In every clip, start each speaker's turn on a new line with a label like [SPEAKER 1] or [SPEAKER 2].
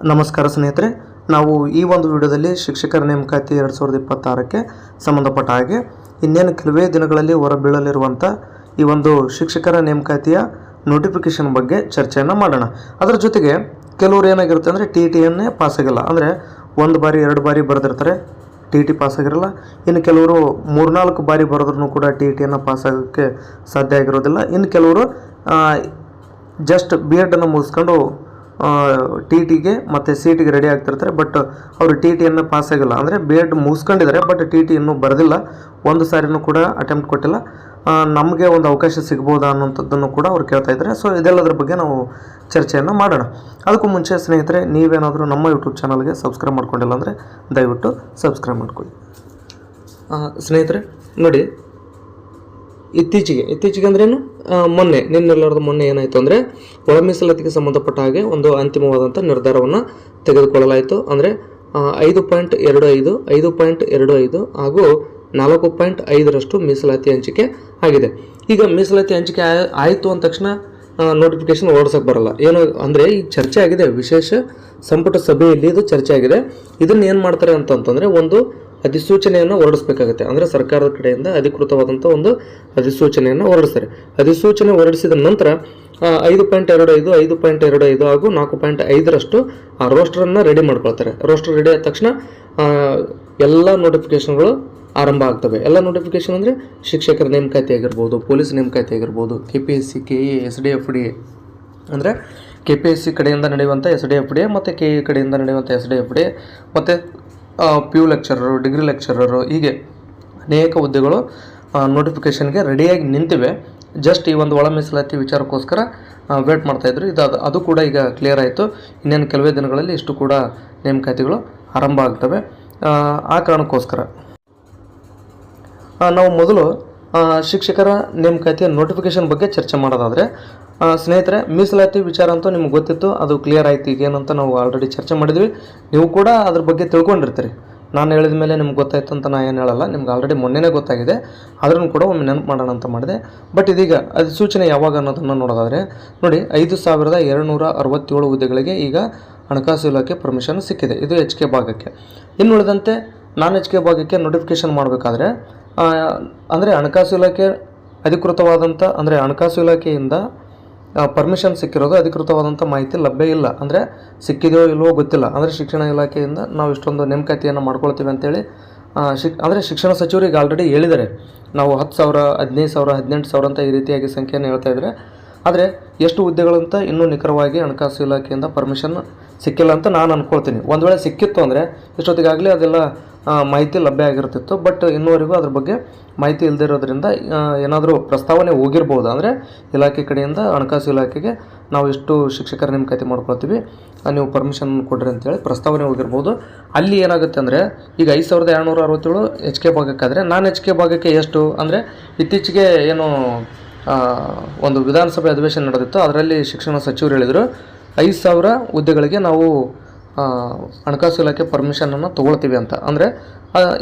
[SPEAKER 1] ನಮಸ್ಕಾರ ಸ್ನೇಹಿತರೆ, ನಾವು ಈ ಒಂದು ವಿಡಿಯೋದಲ್ಲಿ ಶಿಕ್ಷಕರ ನೇಮಕಾತಿ 2026ಕ್ಕೆ ಸಂಬಂಧಪಟ್ಟ ಹಾಗೆ ಇನ್ನೇನು ಕೆಲವೇ ದಿನಗಳಲ್ಲಿ ಹೊರಬೀಳಲಿರುವಂಥ ಈ ಒಂದು ಶಿಕ್ಷಕರ ನೇಮಕಾತಿಯ ನೋಟಿಫಿಕೇಷನ್ ಬಗ್ಗೆ ಚರ್ಚೆಯನ್ನು ಮಾಡೋಣ. ಅದರ ಜೊತೆಗೆ ಕೆಲವರು ಏನಾಗಿರುತ್ತೆ ಅಂದರೆ TTಯನ್ನೇ ಪಾಸಾಗಿಲ್ಲ, ಅಂದರೆ ಒಂದು ಬಾರಿ ಎರಡು ಬಾರಿ ಬರೆದಿರ್ತಾರೆ, TT ಪಾಸಾಗಿರಲ್ಲ. ಇನ್ನು ಕೆಲವರು 3-4 ಬಾರಿ ಬರೆದ್ರೂ ಕೂಡ TTಯನ್ನು ಪಾಸಾಗೋಕ್ಕೆ ಸಾಧ್ಯ ಆಗಿರೋದಿಲ್ಲ. ಇನ್ನು ಕೆಲವರು ಜಸ್ಟ್ B.Edನ್ನು ಮುಗಿಸ್ಕೊಂಡು TTಗೆ ಮತ್ತು CETಗೆ ರೆಡಿ ಆಗ್ತಿರ್ತಾರೆ, ಬಟ್ ಅವರು TTಯನ್ನು ಪಾಸಾಗಿಲ್ಲ, ಅಂದರೆ B.Ed ಮುಗಿಸ್ಕೊಂಡಿದ್ದಾರೆ ಬಟ್ TT ಇನ್ನೂ ಬರೆದಿಲ್ಲ, ಒಂದು ಸಾರಿನೂ ಕೂಡ ಅಟೆಂಪ್ಟ್ ಕೊಟ್ಟಿಲ್ಲ. ನಮಗೆ ಒಂದು ಅವಕಾಶ ಸಿಗ್ಬೋದಾ ಅನ್ನೋಂಥದ್ದನ್ನು ಕೂಡ ಅವ್ರು ಕೇಳ್ತಾ ಇದ್ದಾರೆ. ಸೊ ಇದೆಲ್ಲದರ ಬಗ್ಗೆ ನಾವು ಚರ್ಚೆಯನ್ನು ಮಾಡೋಣ. ಅದಕ್ಕೂ ಮುಂಚೆ ಸ್ನೇಹಿತರೆ, ನೀವೇನಾದರೂ ನಮ್ಮ ಯೂಟ್ಯೂಬ್ ಚಾನಲ್ಗೆ ಸಬ್ಸ್ಕ್ರೈಬ್ ಮಾಡ್ಕೊಂಡಿಲ್ಲ ಅಂದರೆ ದಯವಿಟ್ಟು ಸಬ್ಸ್ಕ್ರೈಬ್ ಮಾಡ್ಕೊಳ್ಳಿ. ಸ್ನೇಹಿತರೆ ನೋಡಿ, ಇತ್ತೀಚೆಗೆ ಅಂದ್ರೇನು, ನಿನ್ನೆಲ್ಲರದ ಮೊನ್ನೆ ಏನಾಯಿತು ಅಂದರೆ ಒಳ ಮೀಸಲಾತಿಗೆ ಸಂಬಂಧಪಟ್ಟ ಹಾಗೆ ಒಂದು ಅಂತಿಮವಾದಂಥ ನಿರ್ಧಾರವನ್ನು ತೆಗೆದುಕೊಳ್ಳಲಾಯಿತು. ಅಂದರೆ 5.25 5.25 ಹಾಗೂ 4.5ರಷ್ಟು ಮೀಸಲಾತಿ ಹಂಚಿಕೆ ಆಗಿದೆ. ಈಗ ಮೀಸಲಾತಿ ಹಂಚಿಕೆ ಆಯಿತು ಅಂದ ತಕ್ಷಣ ನೋಟಿಫಿಕೇಶನ್ ಹೊರಡ್ಸೋಕ್ಕೆ ಬರಲ್ಲ. ಏನು ಅಂದರೆ ಈ ಚರ್ಚೆ ಆಗಿದೆ, ವಿಶೇಷ ಸಂಪುಟ ಸಭೆಯಲ್ಲಿ ಇದು ಚರ್ಚೆ ಆಗಿದೆ. ಇದನ್ನು ಏನು ಮಾಡ್ತಾರೆ ಅಂತಂತಂದರೆ ಒಂದು ಅಧಿಸೂಚನೆಯನ್ನು ಹೊರಡಿಸಬೇಕಾಗುತ್ತೆ. ಅಂದರೆ ಸರ್ಕಾರದ ಕಡೆಯಿಂದ ಅಧಿಕೃತವಾದಂಥ ಒಂದು ಅಧಿಸೂಚನೆಯನ್ನು ಹೊರಡಿಸ್ತಾರೆ. ಅಧಿಸೂಚನೆ ಹೊರಡಿಸಿದ ನಂತರ 5.25 5.25 ಹಾಗೂ 4.5ರಷ್ಟು ರೋಸ್ಟರನ್ನು ರೆಡಿ ಮಾಡ್ಕೊಳ್ತಾರೆ. ರೋಸ್ಟರ್ ರೆಡಿ ಆದ ತಕ್ಷಣ ಎಲ್ಲ ನೋಟಿಫಿಕೇಷನ್ಗಳು ಆರಂಭ ಆಗ್ತವೆ. ಎಲ್ಲ ನೋಟಿಫಿಕೇಷನ್ ಅಂದರೆ ಶಿಕ್ಷಕರ ನೇಮಕಾತಿ ಆಗಿರ್ಬೋದು, ಪೊಲೀಸ್ ನೇಮಕಾತಿ ಆಗಿರ್ಬೋದು, KPSC, KE, SDFD, ಅಂದರೆ KPSC ಕಡೆಯಿಂದ ನಡೆಯುವಂಥ SDFD ಮತ್ತು KE ಕಡೆಯಿಂದ ನಡೆಯುವಂಥ SDFD ಮತ್ತು PU ಲೆಕ್ಚರರು, ಡಿಗ್ರಿ ಲೆಕ್ಚರರು, ಹೀಗೆ ಅನೇಕ ಹುದ್ದೆಗಳು ನೋಟಿಫಿಕೇಷನ್ಗೆ ರೆಡಿಯಾಗಿ ನಿಂತಿವೆ. ಜಸ್ಟ್ ಈ ಒಂದು ಒಳ ಮೀಸಲಾತಿ ವಿಚಾರಕ್ಕೋಸ್ಕರ ವೇಟ್ ಮಾಡ್ತಾಯಿದ್ರು. ಅದು ಕೂಡ ಈಗ ಕ್ಲಿಯರ್ ಆಯಿತು. ಇನ್ನೇನು ಕೆಲವೇ ದಿನಗಳಲ್ಲಿ ಇಷ್ಟು ಕೂಡ ನೇಮಕಾತಿಗಳು ಆರಂಭ ಆಗ್ತವೆ. ಆ ಕಾರಣಕ್ಕೋಸ್ಕರ ನಾವು ಮೊದಲು ಶಿಕ್ಷಕರ ನೇಮಕಾತಿಯ ನೋಟಿಫಿಕೇಷನ್ ಬಗ್ಗೆ ಚರ್ಚೆ ಮಾಡೋದಾದರೆ, ಸ್ನೇಹಿತರೆ, ಮೀಸಲಾತಿ ವಿಚಾರ ಅಂತೂ ನಿಮ್ಗೆ ಗೊತ್ತಿತ್ತು, ಅದು ಕ್ಲಿಯರ್ ಆಯ್ತು. ಈಗೇನಂತ ನಾವು ಆಲ್ರೆಡಿ ಚರ್ಚೆ ಮಾಡಿದ್ವಿ, ನೀವು ಕೂಡ ಅದ್ರ ಬಗ್ಗೆ ತಿಳ್ಕೊಂಡಿರ್ತೀರಿ. ನಾನು ಹೇಳಿದ ಮೇಲೆ ನಿಮ್ಗೆ ಗೊತ್ತಾಯ್ತು ಅಂತ ನಾನು ಏನು ಹೇಳಲ್ಲ, ನಿಮ್ಗೆ ಆಲ್ರೆಡಿ ಮೊನ್ನೆನೇ ಗೊತ್ತಾಗಿದೆ, ಅದನ್ನು ಕೂಡ ಒಮ್ಮೆ ನೆನಪು ಮಾಡೋಣ ಅಂತ ಮಾಡಿದೆ. ಬಟ್ ಇದೀಗ ಅಧಿಸೂಚನೆ ಯಾವಾಗ ಅನ್ನೋದನ್ನು ನೋಡೋದಾದರೆ ನೋಡಿ, 5267 ಹುದ್ದೆಗಳಿಗೆ ಈಗ ಹಣಕಾಸು ಇಲಾಖೆ ಪರ್ಮಿಷನ್ ಸಿಕ್ಕಿದೆ. ಇದು HK ಭಾಗಕ್ಕೆ. ಇನ್ನು ಉಳಿದಂತೆ ನಾನ್ HK ಭಾಗಕ್ಕೆ ನೋಟಿಫಿಕೇಷನ್ ಮಾಡಬೇಕಾದ್ರೆ ಅಂದರೆ ಹಣಕಾಸು ಇಲಾಖೆ ಅಧಿಕೃತವಾದಂಥ, ಅಂದರೆ ಹಣಕಾಸು ಇಲಾಖೆಯಿಂದ ಪರ್ಮಿಷನ್ ಸಿಕ್ಕಿರೋದು ಅಧಿಕೃತವಾದಂಥ ಮಾಹಿತಿ ಲಭ್ಯ ಇಲ್ಲ. ಅಂದರೆ ಸಿಕ್ಕಿದೆಯೋ ಇಲ್ವೋ ಗೊತ್ತಿಲ್ಲ. ಅಂದರೆ ಶಿಕ್ಷಣ ಇಲಾಖೆಯಿಂದ ನಾವು ಇಷ್ಟೊಂದು ನೇಮಕಾತಿಯನ್ನು ಮಾಡ್ಕೊಳ್ತೀವಿ ಅಂತೇಳಿ ಅಂದರೆ ಶಿಕ್ಷಣ ಸಚಿವರಿಗೆ ಆಲ್ರೆಡಿ ಹೇಳಿದ್ದಾರೆ, ನಾವು 10,000 15,000 18,000 ಅಂತ ಈ ರೀತಿಯಾಗಿ ಸಂಖ್ಯೆಯನ್ನು ಹೇಳ್ತಾ ಇದ್ದಾರೆ. ಆದರೆ ಎಷ್ಟು ಹುದ್ದೆಗಳಂತ ಇನ್ನೂ ನಿಖರವಾಗಿ ಹಣಕಾಸು ಇಲಾಖೆಯಿಂದ ಪರ್ಮಿಷನ್ ಸಿಕ್ಕಿಲ್ಲ ಅಂತ ನಾನು ಅಂದ್ಕೊಳ್ತೀನಿ. ಒಂದು ವೇಳೆ ಸಿಕ್ಕಿತ್ತು ಅಂದರೆ ಇಷ್ಟೊತ್ತಿಗಾಗಲೇ ಅದೆಲ್ಲ ಮಾಹಿತಿ ಲಭ್ಯ ಆಗಿರ್ತಿತ್ತು. ಬಟ್ ಇನ್ನೂವರೆಗೂ ಅದ್ರ ಬಗ್ಗೆ ಮಾಹಿತಿ ಇಲ್ಲದೇ ಇರೋದ್ರಿಂದ ಏನಾದರೂ ಪ್ರಸ್ತಾವನೆ ಹೋಗಿರ್ಬೋದು. ಅಂದರೆ ಇಲಾಖೆ ಕಡೆಯಿಂದ ಹಣಕಾಸು ಇಲಾಖೆಗೆ ನಾವು ಇಷ್ಟು ಶಿಕ್ಷಕರ ನೇಮಕಾತಿ ಮಾಡ್ಕೊಳ್ತೀವಿ, ನೀವು ಪರ್ಮಿಷನ್ ಕೊಡ್ರಿ ಅಂತೇಳಿ ಪ್ರಸ್ತಾವನೆ ಹೋಗಿರ್ಬೋದು. ಅಲ್ಲಿ ಏನಾಗುತ್ತೆ ಅಂದರೆ ಈಗ 5267 HK ಭಾಗಕ್ಕಾದರೆ ನಾನ್ HK ಭಾಗಕ್ಕೆ ಎಷ್ಟು ಅಂದರೆ, ಇತ್ತೀಚೆಗೆ ಏನು ಒಂದು ವಿಧಾನಸಭೆ ಅಧಿವೇಶನ ನಡೆದಿತ್ತು, ಅದರಲ್ಲಿ ಶಿಕ್ಷಣ ಸಚಿವರು ಹೇಳಿದರು 5,000 ಹುದ್ದೆಗಳಿಗೆ ನಾವು ಹಣಕಾಸು ಇಲಾಖೆ ಪರ್ಮಿಷನನ್ನು ತೊಗೊಳ್ತೀವಿ ಅಂತ. ಅಂದರೆ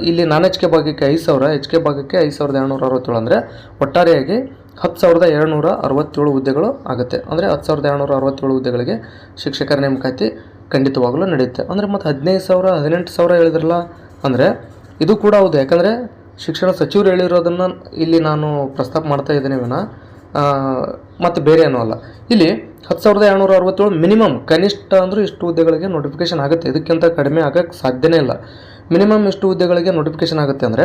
[SPEAKER 1] ಇಲ್ಲಿ ನಾನ್ HK ಭಾಗಕ್ಕೆ 5,000, HK ಭಾಗಕ್ಕೆ 5267 ಅಂದರೆ ಒಟ್ಟಾರೆಯಾಗಿ 10,267 ಹುದ್ದೆಗಳು ಆಗುತ್ತೆ. ಅಂದರೆ 10,267 ಹುದ್ದೆಗಳಿಗೆ ಶಿಕ್ಷಕರ ನೇಮಕಾತಿ ಖಂಡಿತವಾಗಲೂ ನಡೆಯುತ್ತೆ. ಅಂದರೆ ಮತ್ತು 15,000 18,000 ಹೇಳಿದ್ರಲ್ಲ, ಅಂದರೆ ಇದು ಕೂಡ ಹೌದು. ಯಾಕಂದರೆ ಶಿಕ್ಷಣ ಸಚಿವರು ಹೇಳಿರೋದನ್ನು ಇಲ್ಲಿ ನಾನು ಪ್ರಸ್ತಾಪ ಮಾಡ್ತಾ ಇದ್ದೇನೆ ವಿನಃ ಮತ್ತು ಬೇರೆ ಏನೂ ಅಲ್ಲ. ಇಲ್ಲಿ 10,267 ಮಿನಿಮಮ್, ಕನಿಷ್ಠ ಅಂದರೂ ಇಷ್ಟು ಹುದ್ದೆಗಳಿಗೆ ನೋಟಿಫಿಕೇಷನ್ ಆಗುತ್ತೆ. ಇದಕ್ಕಿಂತ ಕಡಿಮೆ ಆಗೋಕ್ಕೆ ಸಾಧ್ಯನೇ ಇಲ್ಲ. ಮಿನಿಮಮ್ ಇಷ್ಟು ಹುದ್ದೆಗಳಿಗೆ ನೋಟಿಫಿಕೇಷನ್ ಆಗುತ್ತೆ. ಅಂದರೆ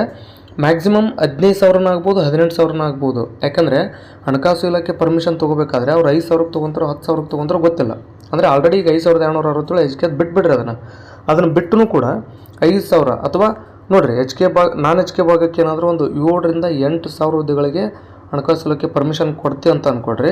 [SPEAKER 1] ಮ್ಯಾಕ್ಸಿಮಮ್ 15,000 ಆಗ್ಬೋದು, 18,000 ಆಗ್ಬೋದು. ಯಾಕಂದರೆ ಹಣಕಾಸು ಇಲಾಖೆ ಪರ್ಮಿಷನ್ ತೊಗೋಬೇಕಾದ್ರೆ ಅವ್ರು 5,000 ತೊಗೊಂತಾರೋ 10,000 ತೊಗೊಂತಾರೋ ಗೊತ್ತಿಲ್ಲ. ಅಂದರೆ ಆಲ್ರೆಡಿ ಈಗ 5,267 HK ಬಿಟ್ಬಿಡ್ರಿ, ಅದನ್ನು ಬಿಟ್ಟು ಕೂಡ 5,000 ಅಥವಾ ನೋಡಿರಿ HK ಭಾಗ, ನಾನ್ HK ಭಾಗಕ್ಕೆ ಏನಾದರೂ ಒಂದು 7,000 ರಿಂದ 8,000 ಹುದ್ದೆಗಳಿಗೆ ಹಣಕಾಸು ಇಲಾಖೆ ಪರ್ಮಿಷನ್ ಕೊಡ್ತೀವಿ ಅಂತ ಅಂದ್ಕೊಡ್ರಿ.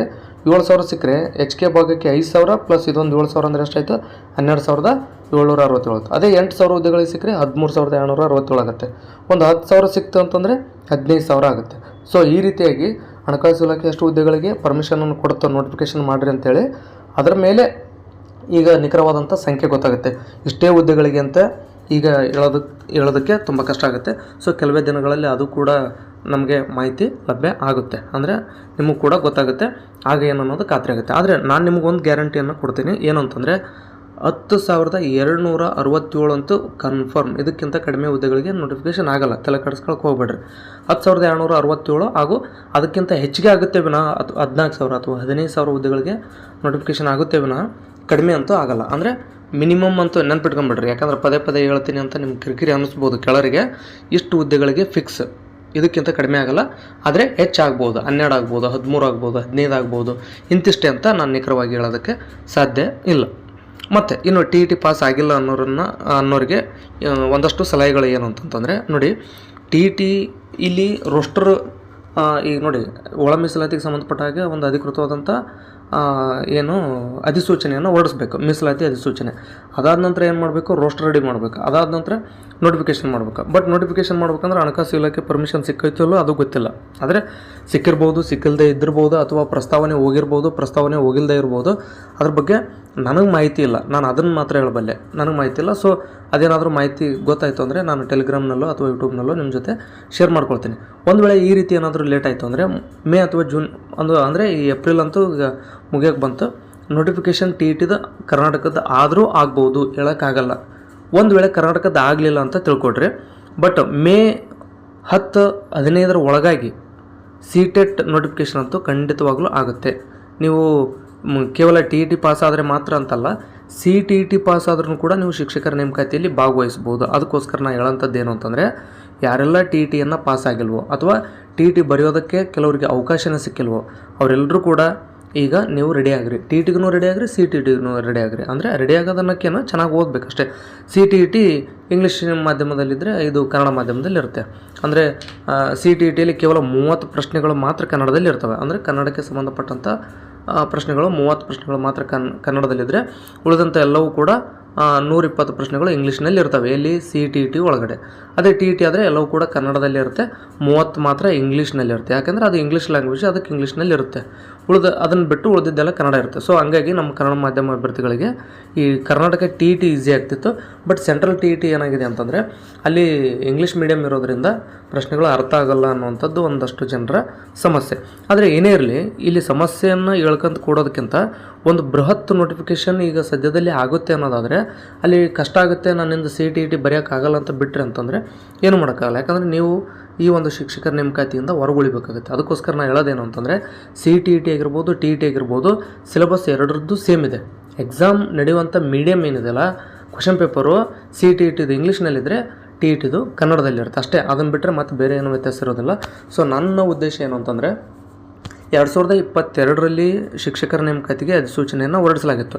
[SPEAKER 1] 7,000 ಸಿಕ್ಕರೆ HK ಭಾಗಕ್ಕೆ 5,000 ಪ್ಲಸ್ ಇದೊಂದು 7,000 ಅಂದರೆ ಎಷ್ಟಾಯಿತು, 12,767. ಅದೇ 8,000 ಹುದ್ದೆಗಳಿಗೆ ಸಿಕ್ಕರೆ 13,267 ಆಗುತ್ತೆ. ಒಂದು 10,000 ಸಿಕ್ತು ಅಂತಂದರೆ 15,000 ಆಗುತ್ತೆ. ಸೊ ಈ ರೀತಿಯಾಗಿ ಹಣಕಾಸು ಇಲಾಖೆ ಎಷ್ಟು ಹುದ್ದೆಗಳಿಗೆ ಪರ್ಮಿಷನನ್ನು ಕೊಡುತ್ತೋ ನೋಟಿಫಿಕೇಷನ್ ಮಾಡಿರಿ ಅಂತೇಳಿ ಅದರ ಮೇಲೆ ಈಗ ನಿಖರವಾದಂಥ ಸಂಖ್ಯೆ ಗೊತ್ತಾಗುತ್ತೆ. ಇಷ್ಟೇ ಹುದ್ದೆಗಳಿಗೆ ಅಂತ ಈಗ ಹೇಳೋದಕ್ಕೆ ತುಂಬ ಕಷ್ಟ ಆಗುತ್ತೆ. ಸೊ ಕೆಲವೇ ದಿನಗಳಲ್ಲಿ ಅದು ಕೂಡ ನಮಗೆ ಮಾಹಿತಿ ಲಭ್ಯ ಆಗುತ್ತೆ. ಅಂದರೆ ನಿಮಗೆ ಕೂಡ ಗೊತ್ತಾಗುತ್ತೆ ಆಗ ಏನು ಅನ್ನೋದು ಖಾತ್ರಿ ಆಗುತ್ತೆ. ಆದರೆ ನಾನು ನಿಮಗೊಂದು ಗ್ಯಾರಂಟಿಯನ್ನು ಕೊಡ್ತೀನಿ, ಏನು ಅಂತಂದರೆ 10,267 ಅಂತೂ ಕನ್ಫರ್ಮ್. ಇದಕ್ಕಿಂತ ಕಡಿಮೆ ಹುದ್ದೆಗಳಿಗೆ ನೋಟಿಫಿಕೇಷನ್ ಆಗಲ್ಲ, ತಲೆ ಕೆಡಿಸ್ಕೊಳಕ್ಕೆ ಹೋಗ್ಬೇಡ್ರಿ. 10,267 ಹಾಗೂ ಅದಕ್ಕಿಂತ ಹೆಚ್ಚಿಗೆ ಆಗುತ್ತೆ ವಿನಃ 14,000 ಅಥವಾ 15,000 ಹುದ್ದೆಗಳಿಗೆ ನೋಟಿಫಿಕೇಷನ್ ಆಗುತ್ತೆ ವಿನಃ ಕಡಿಮೆ ಅಂತೂ ಆಗಲ್ಲ. ಅಂದರೆ ಮಿನಿಮಮ್ ಅಂತೂ ನೆನ್ಪಿಟ್ಕೊಂಬಿಡ್ರಿ, ಯಾಕಂದ್ರೆ ಪದೇ ಪದೇ ಹೇಳ್ತೀನಿ ಅಂತ ನಿಮ್ಗೆ ಕಿರಿಕಿರಿ ಅನ್ನಿಸ್ಬೋದು ಕೆಳರಿಗೆ. ಇಷ್ಟು ಹುದ್ದೆಗಳಿಗೆ ಫಿಕ್ಸ್, ಇದಕ್ಕಿಂತ ಕಡಿಮೆ ಆಗಲ್ಲ. ಆದರೆ ಹೆಚ್ಚಾಗ್ಬೋದು, 12 ಆಗ್ಬೋದು, 13 ಆಗ್ಬೋದು, 15 ಆಗ್ಬೋದು, ಇಂತಿಷ್ಟೇ ಅಂತ ನಾನು ನಿಖರವಾಗಿ ಹೇಳೋದಕ್ಕೆ ಸಾಧ್ಯ ಇಲ್ಲ. ಮತ್ತು ಇನ್ನು ಟಿ ಇ ಟಿ ಪಾಸ್ ಆಗಿಲ್ಲ ಅನ್ನೋರಿಗೆ ಒಂದಷ್ಟು ಸಲಹೆಗಳು ಏನು ಅಂತಂತಂದರೆ, ನೋಡಿ ಟಿ ಇ ಟಿ ಇಲ್ಲಿ ರೋಸ್ಟರ್ ಈಗ ನೋಡಿ ಒಳ ಮೀಸಲಾತಿಗೆ ಸಂಬಂಧಪಟ್ಟ ಹಾಗೆ ಒಂದು ಅಧಿಕೃತವಾದಂಥ ಏನು ಅಧಿಸೂಚನೆಯನ್ನು ಹೊರಡಿಸ್ಬೇಕು, ಮೀಸಲಾತಿ ಅಧಿಸೂಚನೆ. ಅದಾದ ನಂತರ ಏನು ಮಾಡಬೇಕು, ರೋಸ್ಟರ್ ರೆಡಿ ಮಾಡಬೇಕು. ಅದಾದ ನಂತರ ನೋಟಿಫಿಕೇಷನ್ ಮಾಡ್ಬೇಕು. ಬಟ್ ನೋಟಿಫಿಕೇಷನ್ ಮಾಡ್ಬೇಕಂದ್ರೆ ಹಣಕಾಸು ಇಲಾಖೆ ಪರ್ಮಿಷನ್ ಸಿಕ್ಕೈತಲ್ಲೋ ಅದು ಗೊತ್ತಿಲ್ಲ. ಆದರೆ ಸಿಕ್ಕಿರ್ಬೋದು, ಸಿಕ್ಕಿಲ್ಲದೆ ಇದ್ದಿರ್ಬೋದು, ಅಥವಾ ಪ್ರಸ್ತಾವನೆ ಹೋಗಿರ್ಬೋದು, ಪ್ರಸ್ತಾವನೆ ಹೋಗಿಲ್ಲದೆ ಇರ್ಬೋದು. ಅದ್ರ ಬಗ್ಗೆ ನನಗೆ ಮಾಹಿತಿ ಇಲ್ಲ, ನಾನು ಅದನ್ನು ಮಾತ್ರ ಹೇಳಬಲ್ಲೆ, ನನಗೆ ಮಾಹಿತಿ ಇಲ್ಲ. ಸೊ ಅದೇನಾದರೂ ಮಾಹಿತಿ ಗೊತ್ತಾಯಿತು ಅಂದರೆ ನಾನು ಟೆಲಿಗ್ರಾಮ್ನಲ್ಲೋ ಅಥವಾ ಯೂಟ್ಯೂಬ್ನಲ್ಲೋ ನಿಮ್ಮ ಜೊತೆ ಶೇರ್ ಮಾಡ್ಕೊಳ್ತೀನಿ. ಒಂದು ವೇಳೆ ಈ ರೀತಿ ಏನಾದರೂ ಲೇಟ್ ಆಯಿತು ಅಂದರೆ ಮೇ ಅಥವಾ ಜೂನ್ ಅಂದರೆ ಈ ಏಪ್ರಿಲ್ ಅಂತೂ ಈಗ ಮುಗಿಯೋಕ್ಕೆ ಬಂತು. ನೋಟಿಫಿಕೇಷನ್ ಟಿ ಇ ಟಿದ ಕರ್ನಾಟಕದ ಆದರೂ ಆಗ್ಬೋದು, ಹೇಳೋಕ್ಕಾಗಲ್ಲ. ಒಂದು ವೇಳೆ ಕರ್ನಾಟಕದ ಆಗಲಿಲ್ಲ ಅಂತ ತಿಳ್ಕೊಡ್ರಿ. ಬಟ್ ಮೇ 10-15 ಒಳಗಾಗಿ ಸಿ ಟೆಟ್ ನೋಟಿಫಿಕೇಷನ್ ಅಂತೂ ಖಂಡಿತವಾಗ್ಲೂ ಆಗುತ್ತೆ. ನೀವು ಕೇವಲ ಟಿ ಇ ಟಿ ಪಾಸ್ ಆದರೆ ಮಾತ್ರ ಅಂತಲ್ಲ, C T E T pass ಆದ್ರೂ ಕೂಡ ನೀವು ಶಿಕ್ಷಕರ ನೇಮಕಾತಿಯಲ್ಲಿ ಭಾಗವಹಿಸ್ಬೋದು. ಅದಕ್ಕೋಸ್ಕರ ನಾನು ಹೇಳೋಂಥದ್ದು ಏನು ಅಂತಂದರೆ, ಯಾರೆಲ್ಲ ಟಿ ಇ ಟಿಯನ್ನು ಪಾಸ್ ಆಗಿಲ್ವೋ ಅಥವಾ ಟಿ ಇ ಟಿ ಬರೆಯೋದಕ್ಕೆ ಕೆಲವರಿಗೆ ಅವಕಾಶನೇ ಸಿಕ್ಕಿಲ್ವೋ ಅವರೆಲ್ಲರೂ ಕೂಡ ಈಗ ನೀವು ರೆಡಿ ಆಗಿರಿ. ಟಿ ಇ ಟಿಗೂ ರೆಡಿ ಆಗಿರಿ, ಸಿ ಟಿ ಇ ಟಿಗೂ ರೆಡಿ ಆಗಿರಿ. ಅಂದರೆ ರೆಡಿ ಆಗೋದನ್ನಕ್ಕೇನು ಚೆನ್ನಾಗಿ ಓದಬೇಕಷ್ಟೇ. C T E T English ಮಾಧ್ಯಮದಲ್ಲಿದ್ದರೆ ಇದು ಕನ್ನಡ ಮಾಧ್ಯಮದಲ್ಲಿರುತ್ತೆ. ಅಂದರೆ ಸಿ ಟಿ ಇ ಟಿಯಲ್ಲಿ ಕೇವಲ 30 ಪ್ರಶ್ನೆಗಳು ಮಾತ್ರ ಕನ್ನಡದಲ್ಲಿ ಇರ್ತವೆ. ಅಂದರೆ ಕನ್ನಡಕ್ಕೆ ಸಂಬಂಧಪಟ್ಟಂಥ ಪ್ರಶ್ನೆಗಳು 30 ಪ್ರಶ್ನೆಗಳು ಮಾತ್ರ ಕನ್ನಡದಲ್ಲಿದ್ದರೆ, ಉಳಿದಂಥ ಎಲ್ಲವೂ ಕೂಡ 120 ಪ್ರಶ್ನೆಗಳು ಇಂಗ್ಲೀಷ್ನಲ್ಲಿ ಇರ್ತವೆ. ಎಲ್ಲಿ ಸಿ ಟಿ ಇ ಟಿ ಒಳಗಡೆ. ಅದೇ ಟಿ ಇ ಟಿ ಆದರೆ ಎಲ್ಲವೂ ಕೂಡ ಕನ್ನಡದಲ್ಲಿ ಇರುತ್ತೆ, 30 ಮಾತ್ರ ಇಂಗ್ಲೀಷ್ನಲ್ಲಿ ಇರುತ್ತೆ. ಯಾಕೆಂದರೆ ಅದು ಇಂಗ್ಲೀಷ್ ಲ್ಯಾಂಗ್ವೇಜ್, ಅದಕ್ಕೆ ಇಂಗ್ಲೀಷ್ನಲ್ಲಿ ಇರುತ್ತೆ. ಅದನ್ನು ಬಿಟ್ಟು ಉಳಿದಿದ್ದೆಲ್ಲ ಕನ್ನಡ ಇರುತ್ತೆ. ಸೊ ಹಂಗಾಗಿ ನಮ್ಮ ಕನ್ನಡ ಮಾಧ್ಯಮ ಅಭ್ಯರ್ಥಿಗಳಿಗೆ ಈ Karnataka T E T easy ಆಗ್ತಿತ್ತು. But central T E T ಏನಾಗಿದೆ ಅಂತಂದರೆ ಅಲ್ಲಿ ಇಂಗ್ಲೀಷ್ ಮೀಡಿಯಮ್ ಇರೋದರಿಂದ ಪ್ರಶ್ನೆಗಳು ಅರ್ಥ ಆಗಲ್ಲ ಅನ್ನುವಂಥದ್ದು ಒಂದಷ್ಟು ಜನರ ಸಮಸ್ಯೆ. ಆದರೆ ಏನೇ ಇರಲಿ, ಇಲ್ಲಿ ಸಮಸ್ಯೆಯನ್ನು ಹೇಳ್ಕೊಂತ ಕೊಡೋದಕ್ಕಿಂತ ಒಂದು ಬೃಹತ್ ನೋಟಿಫಿಕೇಷನ್ ಈಗ ಸದ್ಯದಲ್ಲಿ ಆಗುತ್ತೆ ಅನ್ನೋದಾದರೆ ಅಲ್ಲಿ ಕಷ್ಟ ಆಗುತ್ತೆ, ನನ್ನಿಂದ ಸಿ ಟಿ ಇ ಟಿ ಬರೆಯೋಕ್ಕಾಗಲ್ಲ ಅಂತ ಬಿಟ್ಟರೆ ಅಂತಂದರೆ ಏನು ಮಾಡೋಕ್ಕಾಗಲ್ಲ. ಯಾಕಂದರೆ ನೀವು ಈ ಒಂದು ಶಿಕ್ಷಕರ ನೇಮಕಾತಿಯಿಂದ ಹೊರಗುಳಿಬೇಕಾಗುತ್ತೆ. ಅದಕ್ಕೋಸ್ಕರ ನಾನು ಹೇಳೋದೇನು ಅಂತಂದರೆ, ಸಿ ಟಿ ಇ ಟಿ ಆಗಿರ್ಬೋದು, ಟಿ ಇ ಟಿ ಆಗಿರ್ಬೋದು, ಸಿಲೆಬಸ್ ಎರಡರದ್ದು ಸೇಮ್ ಇದೆ. ಎಕ್ಸಾಮ್ ನಡೆಯುವಂಥ ಮೀಡಿಯಮ್ ಏನಿದೆಯಲ್ಲ, question paper C T E ಟಿದು ಇಂಗ್ಲೀಷ್ನಲ್ಲಿದ್ದರೆ ಟಿ ಇ ಟಿದು ಕನ್ನಡದಲ್ಲಿರುತ್ತೆ ಅಷ್ಟೇ. ಅದನ್ನು ಬಿಟ್ಟರೆ ಮತ್ತೆ ಬೇರೆ ಏನೂ ವ್ಯತ್ಯಾಸ ಇರೋದಿಲ್ಲ. ಸೊ ನನ್ನ ಉದ್ದೇಶ ಏನು ಅಂತಂದರೆ, 2022ರಲ್ಲಿ ಶಿಕ್ಷಕರ ನೇಮಕಾತಿಗೆ ಅಧಿಸೂಚನೆಯನ್ನು ಹೊರಡಿಸಲಾಗಿತ್ತು.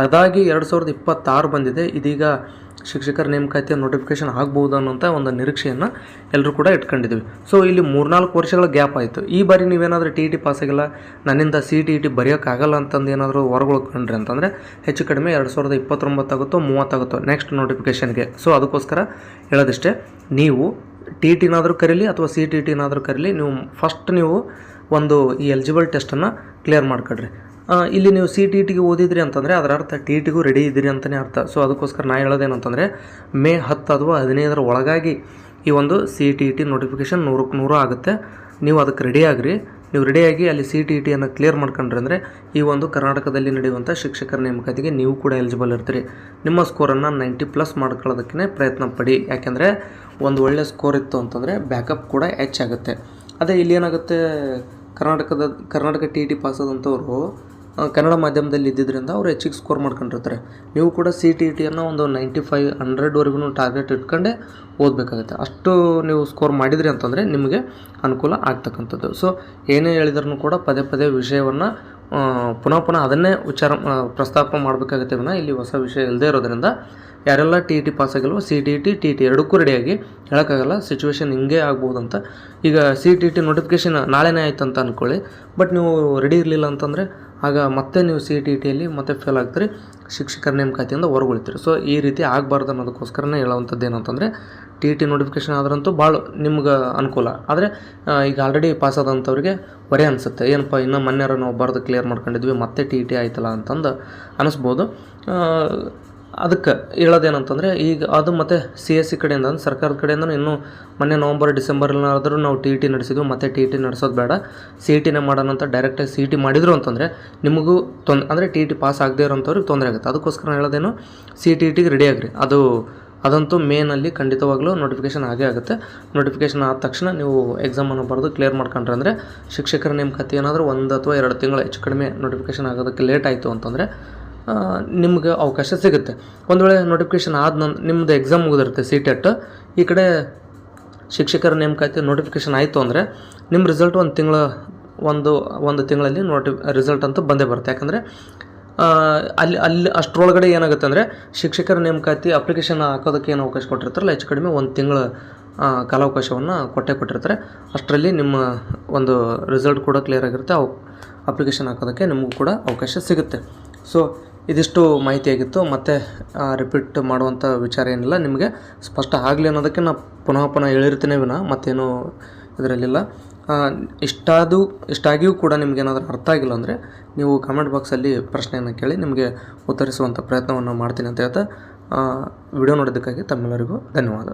[SPEAKER 1] ಅದಾಗಿ 2026 ಬಂದಿದೆ. ಇದೀಗ ಶಿಕ್ಷಕರ ನೇಮಕಾತಿಯ ನೋಟಿಫಿಕೇಷನ್ ಆಗ್ಬೋದು ಅನ್ನೋಂಥ ಒಂದು ನಿರೀಕ್ಷೆಯನ್ನು ಎಲ್ಲರೂ ಕೂಡ ಇಟ್ಕೊಂಡಿದ್ದೀವಿ. ಸೊ ಇಲ್ಲಿ 3-4 ವರ್ಷಗಳ ಗ್ಯಾಪ್ ಆಯಿತು. ಈ ಬಾರಿ ನೀವೇನಾದರೂ ಟಿ ಇ ಟಿ ಪಾಸ್ ಆಗಿಲ್ಲ, ನನ್ನಿಂದ ಸಿ ಟಿ ಇ ಟಿ ಬರೆಯೋಕ್ಕಾಗಲ್ಲ ಅಂತಂದು ಏನಾದರೂ ಹೊರಗುಳ್ಕೊಂಡ್ರಿ ಅಂತಂದರೆ ಹೆಚ್ಚು ಕಡಿಮೆ 2029 ಆಗುತ್ತೋ 30 ಆಗುತ್ತೋ ನೆಕ್ಸ್ಟ್ ನೋಟಿಫಿಕೇಷನ್ಗೆ. ಸೊ ಅದಕ್ಕೋಸ್ಕರ ಹೇಳೋದಿಷ್ಟೇ, ನೀವು ಟಿ ಇ ಟಿನಾದರೂ ಕರೀಲಿ ಅಥವಾ ಸಿ ಟಿ ಇ ಟಿನಾದರೂ ಕರೀಲಿ, ನೀವು ಫಸ್ಟ್ ನೀವು ಒಂದು ಈ ಎಲಿಜಿಬಲ್ ಟೆಸ್ಟನ್ನು ಕ್ಲಿಯರ್ ಮಾಡ್ಕೊಳ್ರಿ. ಇಲ್ಲಿ ನೀವು ಸಿ ಟಿ ಇ ಟಿಗೆ ಓದಿದ್ರಿ ಅಂತಂದರೆ ಅದರ ಅರ್ಥ ಟಿ ಇ ಟಿಗೂ ರೆಡಿ ಇದ್ದೀರಿ ಅಂತಲೇ ಅರ್ಥ. ಸೊ ಅದಕ್ಕೋಸ್ಕರ ನಾನು ಹೇಳೋದೇನಂತಂದರೆ, ಮೇ 10 ಅಥವಾ 15 ಒಳಗಾಗಿ ಈ ಒಂದು C T E T notification 100ಕ್ಕೆ 100 ಆಗುತ್ತೆ. ನೀವು ಅದಕ್ಕೆ ರೆಡಿ ಆಗಿರಿ. ನೀವು ರೆಡಿಯಾಗಿ ಅಲ್ಲಿ ಸಿ ಟಿ ಇ ಟಿಯನ್ನು ಕ್ಲಿಯರ್ ಮಾಡ್ಕೊಂಡ್ರೆ ಅಂದರೆ ಈ ಒಂದು ಕರ್ನಾಟಕದಲ್ಲಿ ನಡೆಯುವಂಥ ಶಿಕ್ಷಕರ ನೇಮಕಾತಿಗೆ ನೀವು ಕೂಡ ಎಲಿಜಿಬಲ್ ಇರ್ತೀರಿ. ನಿಮ್ಮ ಸ್ಕೋರನ್ನು 90+ ಮಾಡ್ಕೊಳ್ಳೋದಕ್ಕೆ ಪ್ರಯತ್ನ ಪಡಿ. ಯಾಕೆಂದರೆ ಒಂದು ಒಳ್ಳೆಯ ಸ್ಕೋರ್ ಇತ್ತು ಅಂತಂದರೆ ಬ್ಯಾಕಪ್ ಕೂಡ ಹೆಚ್ಚಾಗುತ್ತೆ. ಅದೇ ಇಲ್ಲಿ ಏನಾಗುತ್ತೆ, Karnataka T E T pass ಆದಂಥವ್ರು ಕನ್ನಡ ಮಾಧ್ಯಮದಲ್ಲಿ ಇದ್ದಿದ್ದರಿಂದ ಅವರು ಹೆಚ್ಚಿಗೆ ಸ್ಕೋರ್ ಮಾಡ್ಕೊಂಡಿರ್ತಾರೆ. ನೀವು ಕೂಡ ಸಿ ಟಿ ಇ ಟಿಯನ್ನು ಒಂದು 95, 100ವರೆಗೂ ಟಾರ್ಗೆಟ್ ಇಟ್ಕೊಂಡೇ ಓದಬೇಕಾಗುತ್ತೆ. ಅಷ್ಟು ನೀವು ಸ್ಕೋರ್ ಮಾಡಿದ್ರಿ ಅಂತಂದರೆ ನಿಮಗೆ ಅನುಕೂಲ ಆಗ್ತಕ್ಕಂಥದ್ದು. ಸೊ ಏನೇ ಹೇಳಿದ್ರೂ ಕೂಡ ಪದೇ ಪದೇ ವಿಷಯವನ್ನು ಪುನಃ ಅದನ್ನೇ ಪ್ರಸ್ತಾಪ ಮಾಡಬೇಕಾಗುತ್ತೆ ವಿನ ಇಲ್ಲಿ ಹೊಸ ವಿಷಯ ಇಲ್ಲದೇ ಇರೋದರಿಂದ ಯಾರೆಲ್ಲ ಟಿ ಇ ಟಿ ಪಾಸ್ ಆಗಿಲ್ವೋ C T E T T E T ಎರಡಕ್ಕೂ ರೆಡಿಯಾಗಿ, ಹೇಳೋಕ್ಕಾಗಲ್ಲ ಸಿಚುವೇಶನ್ ಹಿಂಗೆ ಆಗ್ಬೋದು ಅಂತ. ಈಗ C T E T notification ನಾಳೆನೇ ಆಯ್ತು ಅಂತ ಅಂದ್ಕೊಳ್ಳಿ, ಬಟ್ ನೀವು ರೆಡಿ ಇರಲಿಲ್ಲ ಅಂತಂದರೆ ಆಗ ಮತ್ತೆ ನೀವು ಸಿ ಟಿ ಇ ಟಿಯಲ್ಲಿ ಮತ್ತೆ ಫೇಲ್ ಆಗ್ತೀರಿ, ಶಿಕ್ಷಕರ ನೇಮಕಾತಿಯಿಂದ ಹೊರಗುಳಿತೀರಿ. ಸೊ ಈ ರೀತಿ ಆಗಬಾರ್ದು ಅನ್ನೋದಕ್ಕೋಸ್ಕರನೇ ಹೇಳೋವಂಥದ್ದು ಏನಂತಂದರೆ, ಟಿ ಇ ಟಿ ನೋಟಿಫಿಕೇಷನ್ ಆದ್ರಂತೂ ಭಾಳ ನಿಮ್ಗೆ ಅನುಕೂಲ. ಆದರೆ ಈಗ ಆಲ್ರೆಡಿ ಪಾಸ್ ಆದಂಥವ್ರಿಗೆ ಹೊರೆ ಅನಿಸುತ್ತೆ, ಏನಪ್ಪ ಇನ್ನೂ ಮೊನ್ನೆರ ನಾವು ಬರೆದು ಕ್ಲಿಯರ್ ಮಾಡ್ಕೊಂಡಿದ್ವಿ ಮತ್ತೆ ಟಿ ಇ ಟಿ ಆಯ್ತಲ್ಲ ಅಂತಂದು ಅನಿಸ್ಬೋದು. ಅದಕ್ಕೆ ಹೇಳೋದೇನಂತಂದರೆ ಈಗ ಅದು ಮತ್ತು ಸಿ ಎಸ್ ಸಿ ಕಡೆಯಿಂದ ಅಂದ್ರೆ ಸರ್ಕಾರದ ಕಡೆಯಿಂದ ಇನ್ನೂ ಮೊನ್ನೆ ನವಂಬರ್ ಡಿಸೆಂಬರ್ನಾದ್ರೂ ನಾವು ಟಿ ಇ ಟಿ ನಡೆಸಿದ್ವಿ, ಮತ್ತು ಟಿ ಇ ಟಿ ನಡೆಸೋದು ಬೇಡ, ಸಿ ಇ ಟಿನೇ ಮಾಡೋಣ ಅಂತ ಡೈರೆಕ್ಟಾಗಿ ಸಿ ಇ ಟಿ ಮಾಡಿದ್ರು ಅಂತಂದರೆ ನಿಮಗೂ ಅಂದರೆ ಟಿ ಇ ಟಿ ಪಾಸ್ ಆಗದೇ ಇರೋಂಥವ್ರಿಗೆ ತೊಂದರೆ ಆಗುತ್ತೆ. ಅದಕ್ಕೋಸ್ಕರ ಹೇಳೋದೇನು, ಸಿ ಇ ಟಿಗೆ ರೆಡಿ ಆಗಿರಿ. ಅದಂತೂ ಮೇನಲ್ಲಿ ಖಂಡಿತವಾಗ್ಲೂ ನೋಟಿಫಿಕೇಷನ್ ಆಗೇ ಆಗುತ್ತೆ. ನೋಟಿಫಿಕೇಷನ್ ಆದ ತಕ್ಷಣ ನೀವು ಎಕ್ಸಾಮನ್ನು ಬರೆದು ಕ್ಲಿಯರ್ ಮಾಡ್ಕೊಂಡ್ರೆ ಅಂದರೆ ಶಿಕ್ಷಕರ ನೇಮಕಾತಿ ಏನಾದರೂ 1 ಅಥವಾ 2 ತಿಂಗಳು ಹೆಚ್ಚು ಕಡಿಮೆ ನೋಟಿಫಿಕೇಷನ್ ಆಗೋದಕ್ಕೆ ಲೇಟ್ ಆಯಿತು ಅಂತಂದರೆ ನಿಮ್ಗೆ ಅವಕಾಶ ಸಿಗುತ್ತೆ. ಒಂದು ವೇಳೆ ನೋಟಿಫಿಕೇಷನ್ ಆದ ನಿಮ್ಮದು ಎಕ್ಸಾಮ್ ಮುಗಿದಿರುತ್ತೆ CTET, ಈ ಕಡೆ ಶಿಕ್ಷಕರ ನೇಮಕಾತಿ ನೋಟಿಫಿಕೇಷನ್ ಆಯಿತು ಅಂದರೆ ನಿಮ್ಮ ರಿಸಲ್ಟ್ ಒಂದು ತಿಂಗಳಲ್ಲಿ ರಿಸಲ್ಟ್ ಅಂತೂ ಬಂದೇ ಬರುತ್ತೆ. ಯಾಕಂದರೆ ಅಲ್ಲಿ ಅಷ್ಟರೊಳಗಡೆ ಏನಾಗುತ್ತೆ ಅಂದರೆ ಶಿಕ್ಷಕರ ನೇಮಕಾತಿ ಅಪ್ಲಿಕೇಶನ್ ಹಾಕೋದಕ್ಕೆ ಏನು ಅವಕಾಶ ಕೊಟ್ಟಿರ್ತಾರಲ್ಲ, ಹೆಚ್ಚು ಕಡಿಮೆ 1 ತಿಂಗಳ ಕಾಲಾವಕಾಶವನ್ನು ಕೊಟ್ಟಿರ್ತಾರೆ. ಅಷ್ಟರಲ್ಲಿ ನಿಮ್ಮ ಒಂದು ರಿಸಲ್ಟ್ ಕೂಡ ಕ್ಲಿಯರ್ ಆಗಿರುತ್ತೆ, ಅಪ್ಲಿಕೇಶನ್ ಹಾಕೋದಕ್ಕೆ ನಿಮಗೂ ಕೂಡ ಅವಕಾಶ ಸಿಗುತ್ತೆ. ಸೊ ಇದಿಷ್ಟು ಮಾಹಿತಿಯಾಗಿತ್ತು. ಮತ್ತು ರಿಪೀಟ್ ಮಾಡುವಂಥ ವಿಚಾರ ಏನಿಲ್ಲ, ನಿಮಗೆ ಸ್ಪಷ್ಟ ಆಗಲಿ ಅನ್ನೋದಕ್ಕೆ ನಾನು ಪುನಃ ಹೇಳಿರ್ತೀನಿ ಮತ್ತೇನು ಇದರಲ್ಲಿಲ್ಲ. ಇಷ್ಟಾಗಿಯೂ ಕೂಡ ನಿಮಗೇನಾದರೂ ಅರ್ಥ ಆಗಿಲ್ಲ ಅಂದರೆ ನೀವು ಕಮೆಂಟ್ ಬಾಕ್ಸಲ್ಲಿ ಪ್ರಶ್ನೆಯನ್ನು ಕೇಳಿ ನಿಮಗೆ ಉತ್ತರಿಸುವಂಥ ಪ್ರಯತ್ನವನ್ನು ಮಾಡ್ತೀನಿ ಅಂತ ಹೇಳ್ತಾ ವಿಡಿಯೋ ನೋಡೋದಕ್ಕಾಗಿ ತಮ್ಮೆಲ್ಲರಿಗೂ ಧನ್ಯವಾದ.